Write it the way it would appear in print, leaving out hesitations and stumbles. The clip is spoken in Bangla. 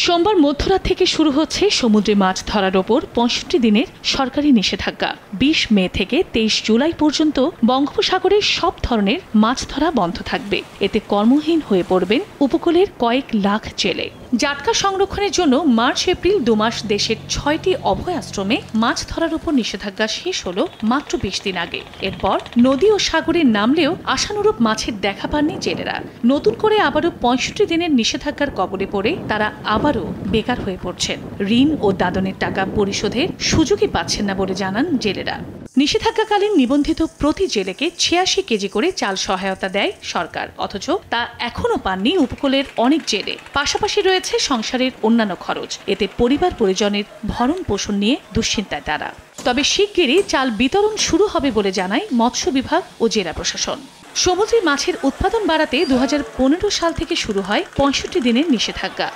সোমবার মধ্যরাত থেকে শুরু হচ্ছে সমুদ্রে মাছ ধরার ওপর ৬৫ দিনের সরকারি নিষেধাজ্ঞা। ২০ মে থেকে ২৩ জুলাই পর্যন্ত বঙ্গোপসাগরে সব ধরনের মাছ ধরা বন্ধ থাকবে। এতে কর্মহীন হয়ে পড়বেন উপকূলের কয়েক লাখ জেলে। জাটকা সংরক্ষণের জন্য মার্চ এপ্রিল ২ মাস দেশের ৬টি অভয় আশ্রমে মাছ ধরার উপর নিষেধাজ্ঞা শেষ হলো মাত্র ২০ দিন আগে। এরপর নদী ও সাগরে নামলেও আশানুরূপ মাছের দেখা পাননি জেলেরা। নতুন করে আবারও ৬৫ দিনের নিষেধাজ্ঞার কবলে পড়ে তারা আবারও বেকার হয়ে পড়ছেন। ঋণ ও দাদনের টাকা পরিশোধের সুযোগই পাচ্ছেন না বলে জানান জেলেরা। নিষেধাজ্ঞাকালীন নিবন্ধিত প্রতি জেলেকে ৮৬ কেজি করে চাল সহায়তা দেয় সরকার, অথচ তা এখনো পাননি উপকূলের অনেক জেলে। পাশাপাশি রয়েছে সংসারের অন্যান্য খরচ। এতে পরিবার পরিজনের ভরণ পোষণ নিয়ে দুশ্চিন্তায় তারা। তবে শিগগিরই চাল বিতরণ শুরু হবে বলে জানায় মৎস্য বিভাগ ও জেলা প্রশাসন। সমুদ্রে মাছের উৎপাদন বাড়াতে ২০১৫ সাল থেকে শুরু হয় ৬৫ দিনের নিষেধাজ্ঞা।